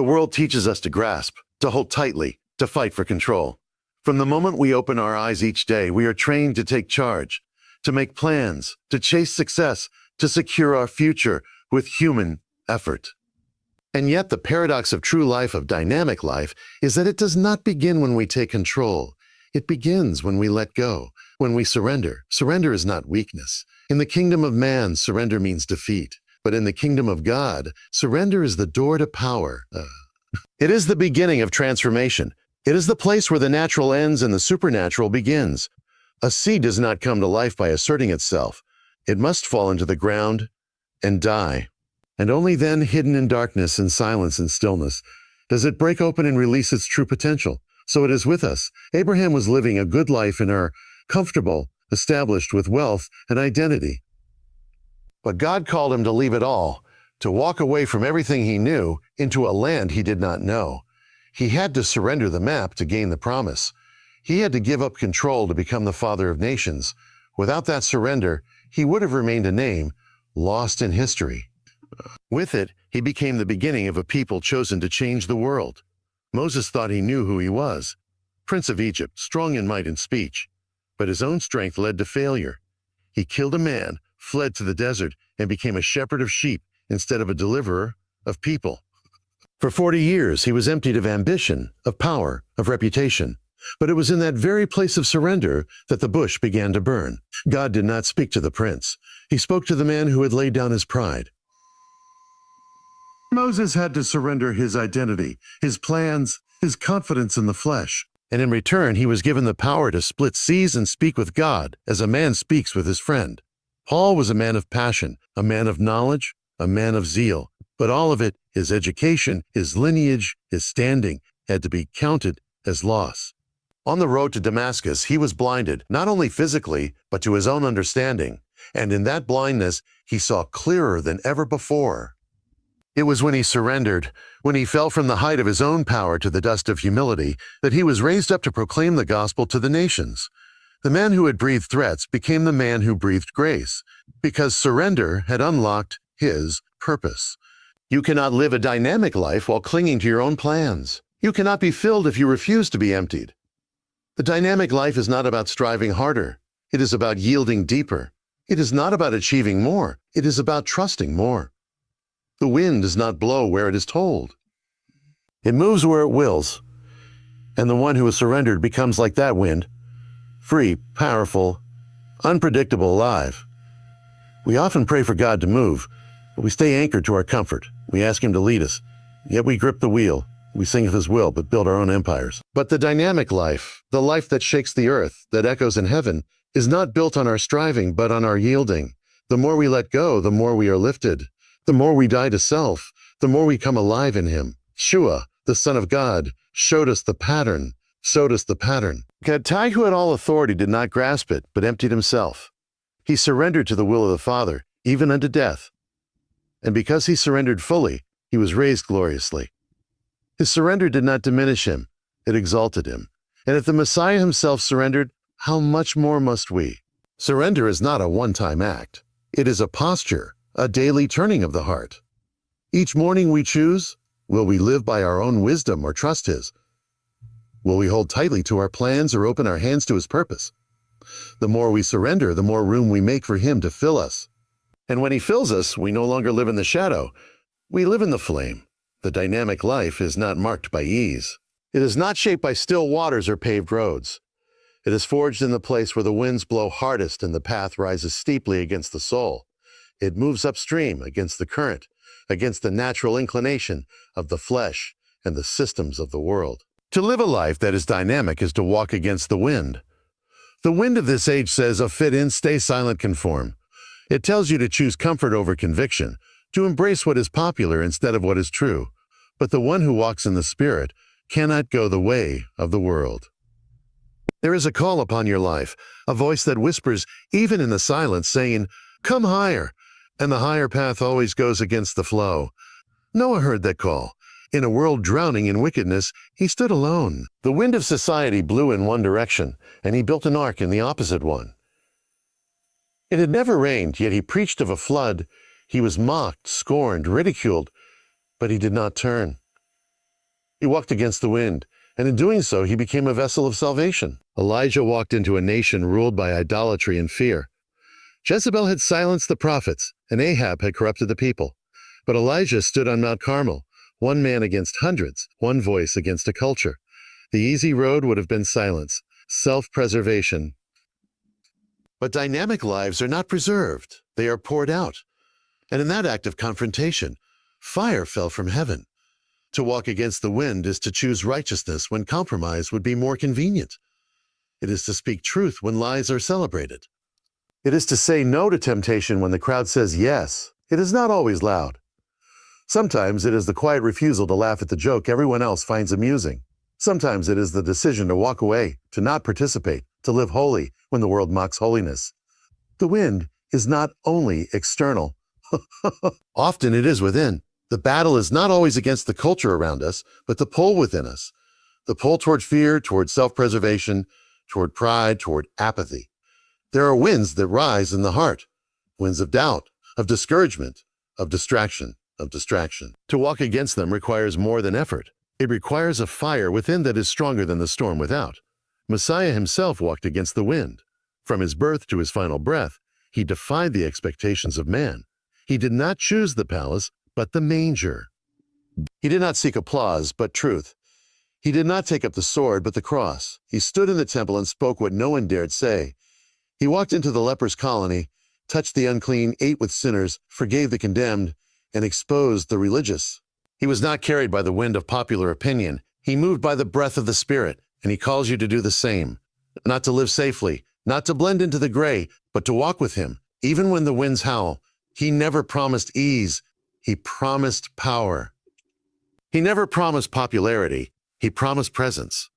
The world teaches us to grasp, to hold tightly, to fight for control. From the moment we open our eyes each day, we are trained to take charge, to make plans, to chase success, to secure our future with human effort. And yet the paradox of true life, of dynamic life, is that it does not begin when we take control. It begins when we let go, when we surrender. Surrender is not weakness. In the kingdom of man, surrender means defeat. But in the kingdom of God, surrender is the door to power. It is the beginning of transformation. It is the place where the natural ends and the supernatural begins. A seed does not come to life by asserting itself. It must fall into the ground and die. And only then, hidden in darkness and silence and stillness, does it break open and release its true potential. So it is with us. Abraham was living a good life in Ur, comfortable, established with wealth and identity. But God called him to leave it all, to walk away from everything he knew into a land he did not know. He had to surrender the map to gain the promise. He had to give up control to become the father of nations. Without that surrender, he would have remained a name lost in history. With it, he became the beginning of a people chosen to change the world. Moses thought he knew who he was, Prince of Egypt, strong in might and speech. But his own strength led to failure. He killed a man, fled to the desert, and became a shepherd of sheep instead of a deliverer of people. For 40 years, he was emptied of ambition, of power, of reputation. But it was in that very place of surrender that the bush began to burn. God did not speak to the prince. He spoke to the man who had laid down his pride. Moses had to surrender his identity, his plans, his confidence in the flesh. And in return, he was given the power to split seas and speak with God as a man speaks with his friend. Paul was a man of passion, a man of knowledge, a man of zeal. But all of it, his education, his lineage, his standing, had to be counted as loss. On the road to Damascus, he was blinded, not only physically, but to his own understanding. And in that blindness, he saw clearer than ever before. It was when he surrendered, when he fell from the height of his own power to the dust of humility, that he was raised up to proclaim the gospel to the nations. The man who had breathed threats became the man who breathed grace, because surrender had unlocked his purpose. You cannot live a dynamic life while clinging to your own plans. You cannot be filled if you refuse to be emptied. The dynamic life is not about striving harder. It is about yielding deeper. It is not about achieving more. It is about trusting more. The wind does not blow where it is told. It moves where it wills. And the one who is surrendered becomes like that wind, free, powerful, unpredictable, alive. We often pray for God to move, but we stay anchored to our comfort. We ask him to lead us, yet we grip the wheel. We sing of his will, but build our own empires. But the dynamic life, the life that shakes the earth, that echoes in heaven, is not built on our striving, but on our yielding. The more we let go, the more we are lifted. The more we die to self, the more we come alive in him. Shua, the Son of God, showed us the pattern. Gadtai, who had all authority, did not grasp it, but emptied himself. He surrendered to the will of the Father, even unto death. And because he surrendered fully, he was raised gloriously. His surrender did not diminish him, it exalted him. And if the Messiah himself surrendered, how much more must we? Surrender is not a one-time act. It is a posture, a daily turning of the heart. Each morning we choose, will we live by our own wisdom or trust his? Will we hold tightly to our plans or open our hands to his purpose? The more we surrender, the more room we make for him to fill us. And when he fills us, we no longer live in the shadow. We live in the flame. The dynamic life is not marked by ease. It is not shaped by still waters or paved roads. It is forged in the place where the winds blow hardest and the path rises steeply against the soul. It moves upstream against the current, against the natural inclination of the flesh and the systems of the world. To live a life that is dynamic is to walk against the wind. The wind of this age says, "A fit in, stay silent, conform." It tells you to choose comfort over conviction, to embrace what is popular instead of what is true. But the one who walks in the Spirit cannot go the way of the world. There is a call upon your life, a voice that whispers, even in the silence, saying, "Come higher." And the higher path always goes against the flow. Noah heard that call. In a world drowning in wickedness, he stood alone. The wind of society blew in one direction, and he built an ark in the opposite one. It had never rained, yet he preached of a flood. He was mocked, scorned, ridiculed, but he did not turn. He walked against the wind, and in doing so, he became a vessel of salvation. Elijah walked into a nation ruled by idolatry and fear. Jezebel had silenced the prophets, and Ahab had corrupted the people. But Elijah stood on Mount Carmel, one man against hundreds, one voice against a culture. The easy road would have been silence, self-preservation. But dynamic lives are not preserved. They are poured out. And in that act of confrontation, fire fell from heaven. To walk against the wind is to choose righteousness when compromise would be more convenient. It is to speak truth when lies are celebrated. It is to say no to temptation when the crowd says yes. It is not always loud. Sometimes it is the quiet refusal to laugh at the joke everyone else finds amusing. Sometimes it is the decision to walk away, to not participate, to live holy when the world mocks holiness. The wind is not only external. Often it is within. The battle is not always against the culture around us, but the pull within us. The pull toward fear, toward self-preservation, toward pride, toward apathy. There are winds that rise in the heart, winds of doubt, of discouragement, of distraction. To walk against them requires more than effort. It requires a fire within that is stronger than the storm without. Messiah himself walked against the wind. From his birth to his final breath, he defied the expectations of man. He did not choose the palace, but the manger. He did not seek applause, but truth. He did not take up the sword, but the cross. He stood in the temple and spoke what no one dared say. He walked into the leper's colony, touched the unclean, ate with sinners, forgave the condemned, and exposed the religious. He was not carried by the wind of popular opinion. He moved by the breath of the Spirit, and he calls you to do the same. Not to live safely, not to blend into the gray, but to walk with him, even when the winds howl. He never promised ease. He promised power. He never promised popularity. He promised presence.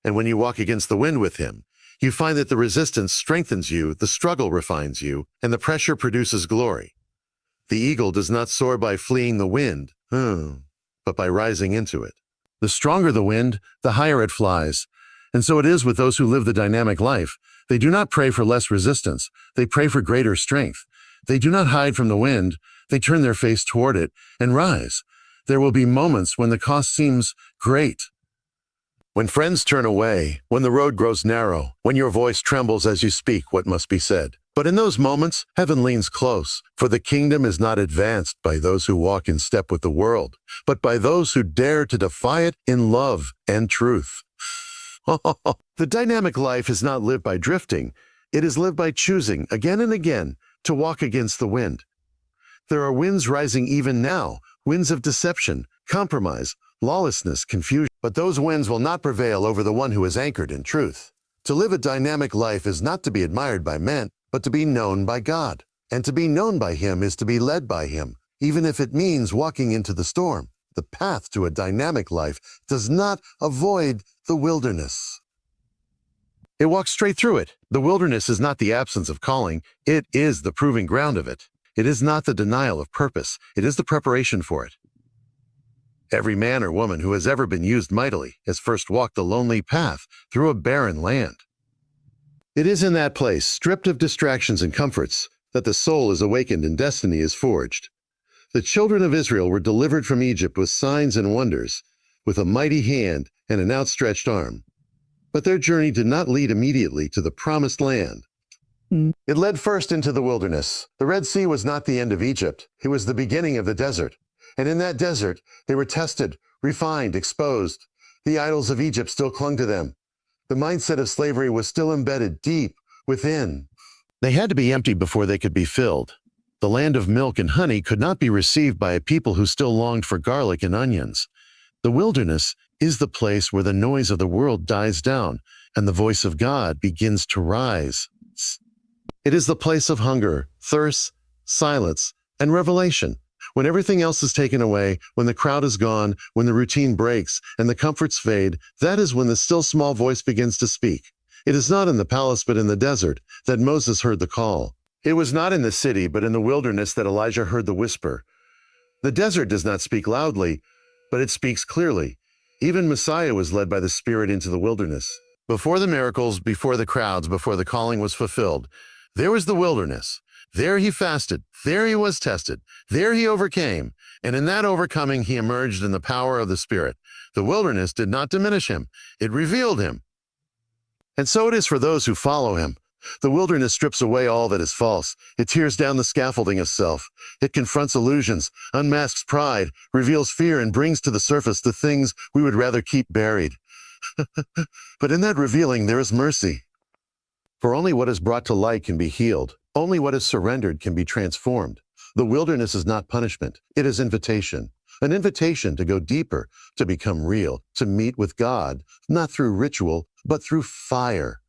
And when you walk against the wind with him, you find that the resistance strengthens you, the struggle refines you, and the pressure produces glory. The eagle does not soar by fleeing the wind, but by rising into it. The stronger the wind, the higher it flies. And so it is with those who live the dynamic life. They do not pray for less resistance. They pray for greater strength. They do not hide from the wind. They turn their face toward it and rise. There will be moments when the cost seems great. When friends turn away, when the road grows narrow, when your voice trembles as you speak what must be said. But in those moments, heaven leans close, for the kingdom is not advanced by those who walk in step with the world, but by those who dare to defy it in love and truth. The dynamic life is not lived by drifting. It is lived by choosing, again and again, to walk against the wind. There are winds rising even now, winds of deception, compromise, lawlessness, confusion. But those winds will not prevail over the one who is anchored in truth. To live a dynamic life is not to be admired by men, but to be known by God. And to be known by him is to be led by him, even if it means walking into the storm. The path to a dynamic life does not avoid the wilderness. It walks straight through it. The wilderness is not the absence of calling. It is the proving ground of it. It is not the denial of purpose. It is the preparation for it. Every man or woman who has ever been used mightily has first walked the lonely path through a barren land. It is in that place, stripped of distractions and comforts, that the soul is awakened and destiny is forged. The children of Israel were delivered from Egypt with signs and wonders, with a mighty hand and an outstretched arm. But their journey did not lead immediately to the promised land. It led first into the wilderness. The Red Sea was not the end of Egypt. It was the beginning of the desert. And in that desert, they were tested, refined, exposed. The idols of Egypt still clung to them. The mindset of slavery was still embedded deep within. They had to be emptied before they could be filled. The land of milk and honey could not be received by a people who still longed for garlic and onions. The wilderness is the place where the noise of the world dies down and the voice of God begins to rise. It is the place of hunger, thirst, silence, and revelation. When everything else is taken away, when the crowd is gone, when the routine breaks and the comforts fade, that is when the still small voice begins to speak. It is not in the palace but in the desert that Moses heard the call. It was not in the city but in the wilderness that Elijah heard the whisper. The desert does not speak loudly, but it speaks clearly. Even Messiah was led by the Spirit into the wilderness. Before the miracles, before the crowds, before the calling was fulfilled, there was the wilderness. There he fasted. There he was tested. There he overcame. And in that overcoming, he emerged in the power of the Spirit. The wilderness did not diminish him. It revealed him. And so it is for those who follow him. The wilderness strips away all that is false. It tears down the scaffolding of self. It confronts illusions, unmasks pride, reveals fear, and brings to the surface the things we would rather keep buried. But in that revealing, there is mercy. For only what is brought to light can be healed. Only what is surrendered can be transformed. The wilderness is not punishment. It is invitation. An invitation to go deeper, to become real, to meet with God, not through ritual, but through fire.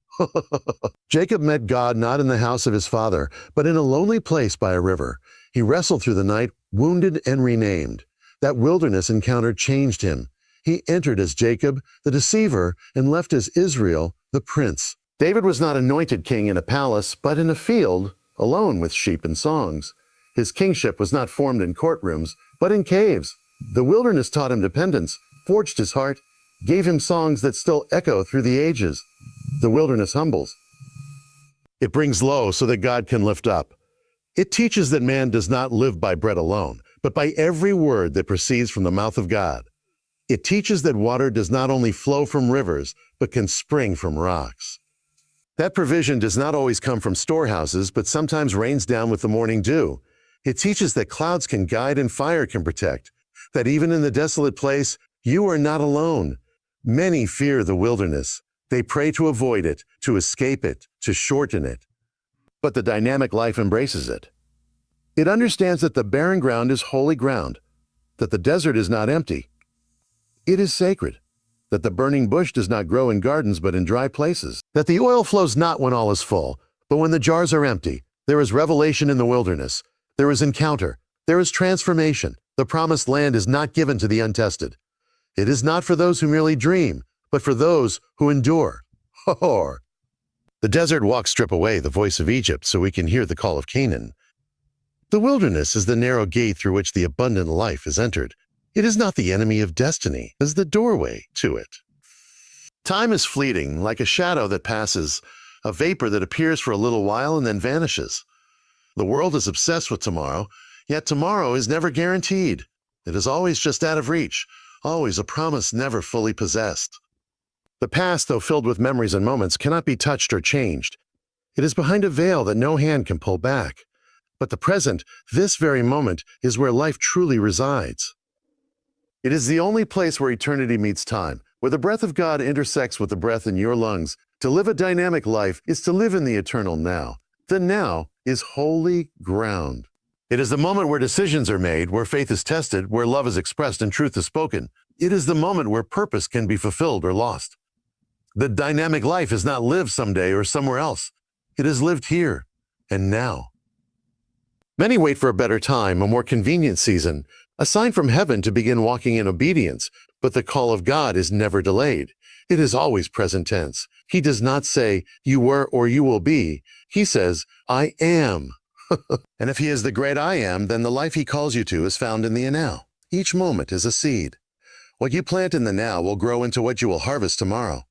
Jacob met God not in the house of his father, but in a lonely place by a river. He wrestled through the night, wounded and renamed. That wilderness encounter changed him. He entered as Jacob, the deceiver, and left as Israel, the prince. David was not anointed king in a palace, but in a field, alone with sheep and songs. His kingship was not formed in courtrooms, but in caves. The wilderness taught him dependence, forged his heart, gave him songs that still echo through the ages. The wilderness humbles. It brings low so that God can lift up. It teaches that man does not live by bread alone, but by every word that proceeds from the mouth of God. It teaches that water does not only flow from rivers, but can spring from rocks. That provision does not always come from storehouses, but sometimes rains down with the morning dew. It teaches that clouds can guide and fire can protect, that even in the desolate place, you are not alone. Many fear the wilderness. They pray to avoid it, to escape it, to shorten it. But the dynamic life embraces it. It understands that the barren ground is holy ground, that the desert is not empty. It is sacred, that the burning bush does not grow in gardens but in dry places, that the oil flows not when all is full, but when the jars are empty. There is revelation in the wilderness. There is encounter. There is transformation. The promised land is not given to the untested. It is not for those who merely dream, but for those who endure. The desert walks strip away the voice of Egypt so we can hear the call of Canaan. The wilderness is the narrow gate through which the abundant life is entered. It is not the enemy of destiny, it is the doorway to it. Time is fleeting, like a shadow that passes, a vapor that appears for a little while and then vanishes. The world is obsessed with tomorrow, yet tomorrow is never guaranteed. It is always just out of reach, always a promise never fully possessed. The past, though filled with memories and moments, cannot be touched or changed. It is behind a veil that no hand can pull back. But the present, this very moment, is where life truly resides. It is the only place where eternity meets time, where the breath of God intersects with the breath in your lungs. To live a dynamic life is to live in the eternal now. The now is holy ground. It is the moment where decisions are made, where faith is tested, where love is expressed and truth is spoken. It is the moment where purpose can be fulfilled or lost. The dynamic life is not lived someday or somewhere else. It is lived here and now. Many wait for a better time, a more convenient season, a sign from heaven to begin walking in obedience, but the call of God is never delayed. It is always present tense. He does not say, you were or you will be. He says, I am. And if he is the great I am, then the life he calls you to is found in the now. Each moment is a seed. What you plant in the now will grow into what you will harvest tomorrow.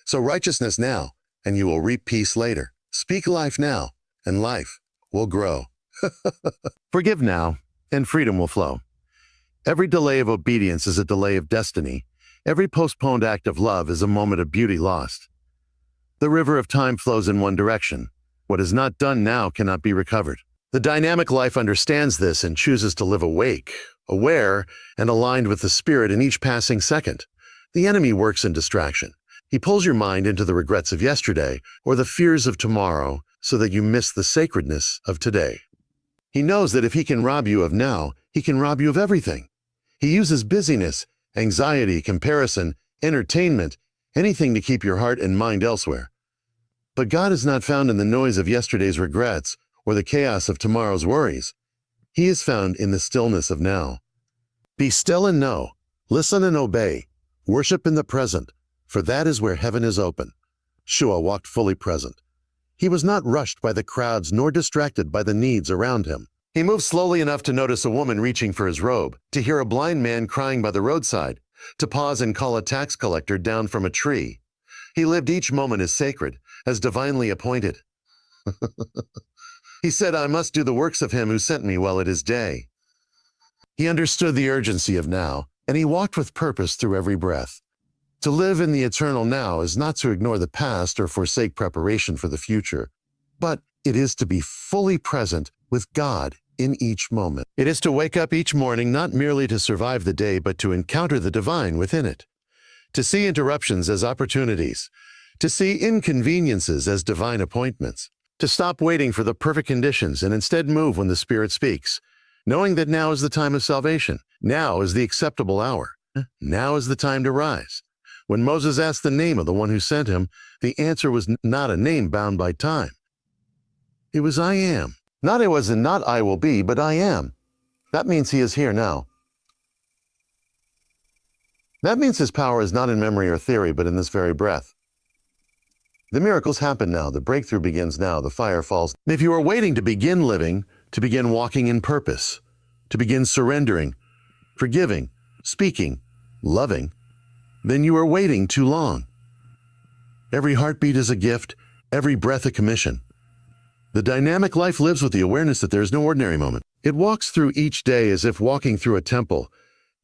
So righteousness now, and you will reap peace later. Speak life now, and life will grow. Forgive now, and freedom will flow. Every delay of obedience is a delay of destiny. Every postponed act of love is a moment of beauty lost. The river of time flows in one direction. What is not done now cannot be recovered. The dynamic life understands this and chooses to live awake, aware, and aligned with the Spirit in each passing second. The enemy works in distraction. He pulls your mind into the regrets of yesterday or the fears of tomorrow so that you miss the sacredness of today. He knows that if he can rob you of now, he can rob you of everything. He uses busyness, anxiety, comparison, entertainment, anything to keep your heart and mind elsewhere. But God is not found in the noise of yesterday's regrets or the chaos of tomorrow's worries. He is found in the stillness of now. Be still and know. Listen and obey. Worship in the present, for that is where heaven is open. Shua walked fully present. He was not rushed by the crowds nor distracted by the needs around him. He moved slowly enough to notice a woman reaching for his robe, to hear a blind man crying by the roadside, to pause and call a tax collector down from a tree. He lived each moment as sacred, as divinely appointed. He said, I must do the works of him who sent me while it is day. He understood the urgency of now, and he walked with purpose through every breath. To live in the eternal now is not to ignore the past or forsake preparation for the future, but it is to be fully present with God in each moment. It is to wake up each morning not merely to survive the day, but to encounter the divine within it. To see interruptions as opportunities. To see inconveniences as divine appointments. To stop waiting for the perfect conditions and instead move when the Spirit speaks, knowing that now is the time of salvation. Now is the acceptable hour. Now is the time to rise. When Moses asked the name of the one who sent him, the answer was not a name bound by time. It was I am. Not I will be, but I am. That means he is here now. That means his power is not in memory or theory, but in this very breath. The miracles happen now. The breakthrough begins now. The fire falls. If you are waiting to begin living, to begin walking in purpose, to begin surrendering, forgiving, speaking, loving, then you are waiting too long. Every heartbeat is a gift, every breath a commission. The dynamic life lives with the awareness that there is no ordinary moment. It walks through each day as if walking through a temple,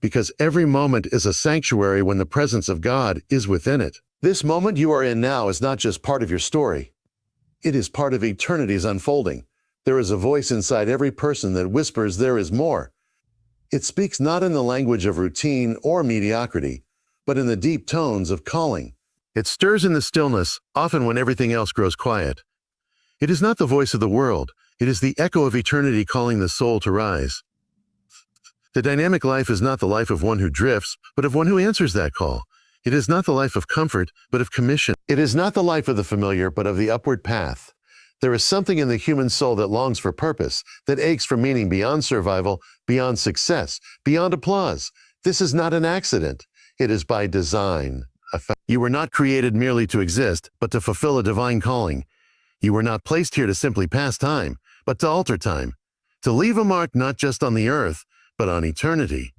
because every moment is a sanctuary when the presence of God is within it. This moment you are in now is not just part of your story. It is part of eternity's unfolding. There is a voice inside every person that whispers there is more. It speaks not in the language of routine or mediocrity, but in the deep tones of calling. It stirs in the stillness, often when everything else grows quiet. It is not the voice of the world. It is the echo of eternity calling the soul to rise. The dynamic life is not the life of one who drifts, but of one who answers that call. It is not the life of comfort, but of commission. It is not the life of the familiar, but of the upward path. There is something in the human soul that longs for purpose, that aches for meaning beyond survival, beyond success, beyond applause. This is not an accident. It is by design. You were not created merely to exist, but to fulfill a divine calling. You were not placed here to simply pass time, but to alter time, to leave a mark not just on the earth, but on eternity.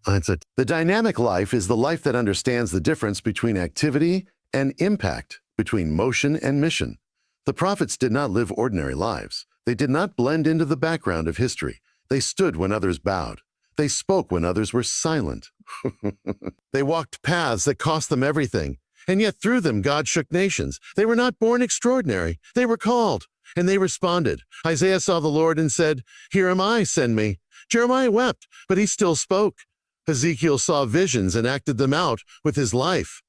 The dynamic life is the life that understands the difference between activity and impact, between motion and mission. The prophets did not live ordinary lives. They did not blend into the background of history. They stood when others bowed. They spoke when others were silent. They walked paths that cost them everything, and yet through them God shook nations. They were not born extraordinary. They were called, and they responded. Isaiah saw the Lord and said, "Here am I, send me." Jeremiah wept, but he still spoke. Ezekiel saw visions and acted them out with his life.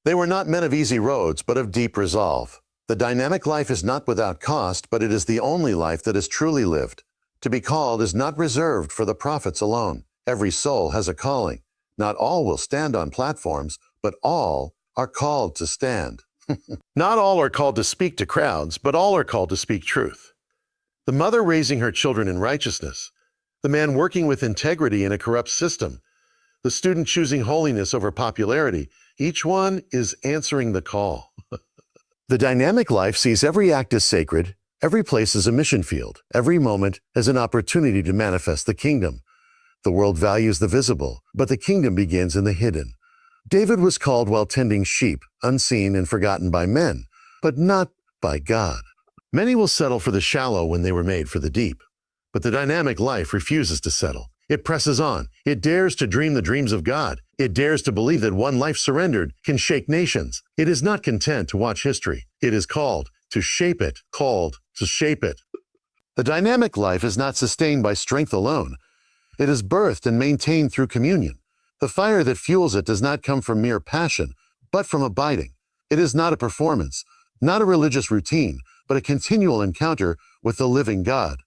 They were not men of easy roads, but of deep resolve. The dynamic life is not without cost, but it is the only life that is truly lived. To be called is not reserved for the prophets alone. Every soul has a calling. Not all will stand on platforms, but all are called to stand. Not all are called to speak to crowds, but all are called to speak truth. The mother raising her children in righteousness, the man working with integrity in a corrupt system, the student choosing holiness over popularity, each one is answering the call. The dynamic life sees every act as sacred, every place as a mission field, every moment as an opportunity to manifest the kingdom. The world values the visible, but the kingdom begins in the hidden. David was called while tending sheep, unseen and forgotten by men, but not by God. Many will settle for the shallow when they were made for the deep. But the dynamic life refuses to settle. It presses on. It dares to dream the dreams of God. It dares to believe that one life surrendered can shake nations. It is not content to watch history. It is called to shape it, called to shape it. The dynamic life is not sustained by strength alone. It is birthed and maintained through communion. The fire that fuels it does not come from mere passion, but from abiding. It is not a performance, not a religious routine, but a continual encounter with the living God.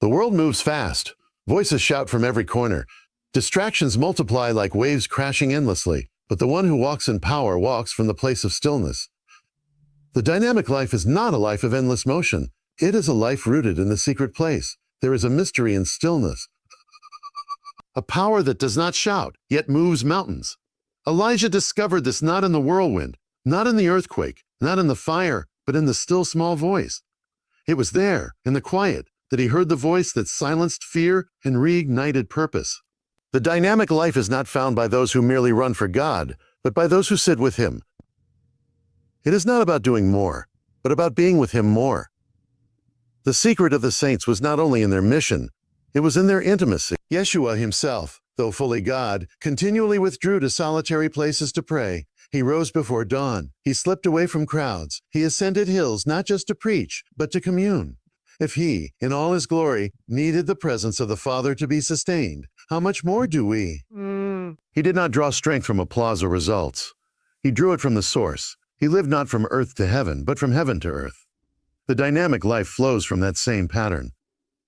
The world moves fast. Voices shout from every corner. Distractions multiply like waves crashing endlessly, but the one who walks in power walks from the place of stillness. The dynamic life is not a life of endless motion. It is a life rooted in the secret place. There is a mystery in stillness. A power that does not shout, yet moves mountains. Elijah discovered this not in the whirlwind, not in the earthquake, not in the fire, but in the still small voice. It was there, in the quiet, that he heard the voice that silenced fear and reignited purpose. The dynamic life is not found by those who merely run for God, but by those who sit with Him. It is not about doing more, but but about being with him more. The secret of the saints was not only in their mission, it was in their intimacy. Yeshua himself, though fully God, continually withdrew to solitary places to pray. He rose before dawn. He slipped away from crowds. He ascended hills not just to preach, but to commune. If he, in all his glory, needed the presence of the Father to be sustained, how much more do we? He did not draw strength from applause or results. He drew it from the source. He lived not from earth to heaven, but from heaven to earth. The dynamic life flows from that same pattern.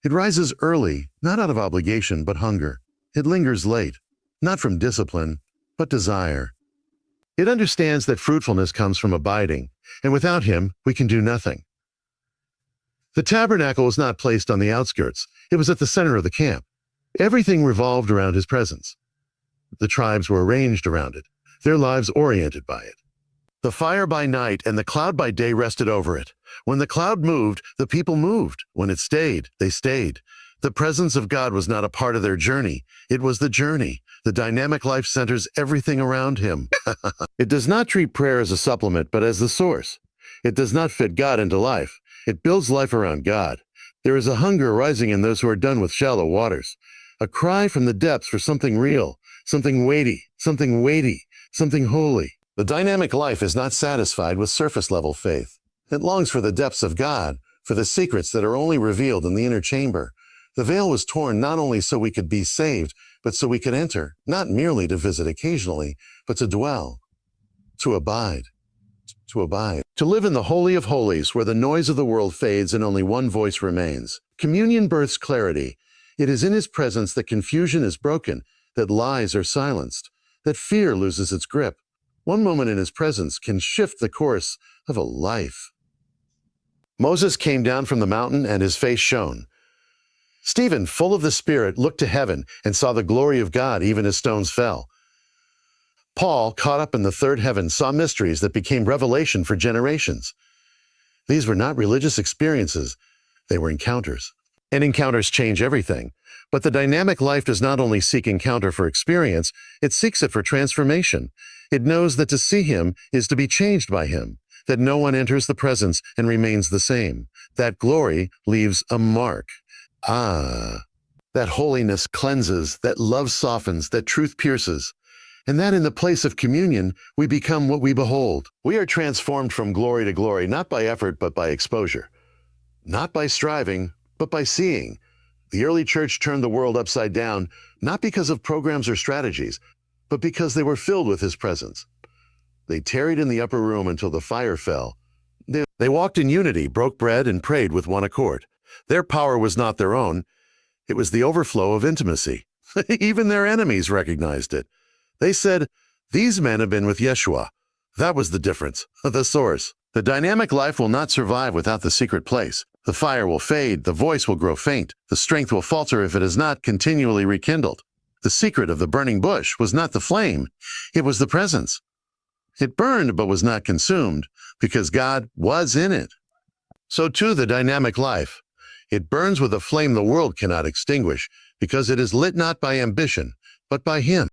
It rises early, not out of obligation, but hunger. It lingers late, not from discipline, but desire. It understands that fruitfulness comes from abiding, and without him, we can do nothing. The tabernacle was not placed on the outskirts. It was at the center of the camp. Everything revolved around his presence. The tribes were arranged around it, their lives oriented by it. The fire by night and the cloud by day rested over it. When the cloud moved, the people moved. When it stayed, they stayed. The presence of God was not a part of their journey. It was the journey. The dynamic life centers everything around him. It does not treat prayer as a supplement, but as the source. It does not fit God into life. It builds life around God. There is a hunger rising in those who are done with shallow waters, a cry from the depths for something real, something weighty, something holy. The dynamic life is not satisfied with surface-level faith. It longs for the depths of God, for the secrets that are only revealed in the inner chamber. The veil was torn not only so we could be saved, but so we could enter, not merely to visit occasionally, but to dwell, to abide. To live in the Holy of Holies, where the noise of the world fades and only one voice remains. Communion births clarity. It is in his presence that confusion is broken, that lies are silenced, that fear loses its grip. One moment in his presence can shift the course of a life. Moses came down from the mountain and his face shone. Stephen, full of the Spirit, looked to heaven and saw the glory of God even as stones fell. Paul, caught up in the third heaven, saw mysteries that became revelation for generations. These were not religious experiences, they were encounters. And encounters change everything. But the dynamic life does not only seek encounter for experience, it seeks it for transformation. It knows that to see him is to be changed by him, that no one enters the presence and remains the same. That glory leaves a mark. That holiness cleanses, that love softens, that truth pierces. And that in the place of communion, we become what we behold. We are transformed from glory to glory, not by effort, but by exposure. Not by striving, but by seeing. The early church turned the world upside down, not because of programs or strategies, but because they were filled with his presence. They tarried in the upper room until the fire fell. They walked in unity, broke bread, and prayed with one accord. Their power was not their own. It was the overflow of intimacy. Even their enemies recognized it. They said, "These men have been with Yeshua." That was the difference, the source. The dynamic life will not survive without the secret place. The fire will fade, the voice will grow faint, the strength will falter if it is not continually rekindled. The secret of the burning bush was not the flame, it was the presence. It burned but was not consumed, because God was in it. So too the dynamic life. It burns with a flame the world cannot extinguish, because it is lit not by ambition, but by him.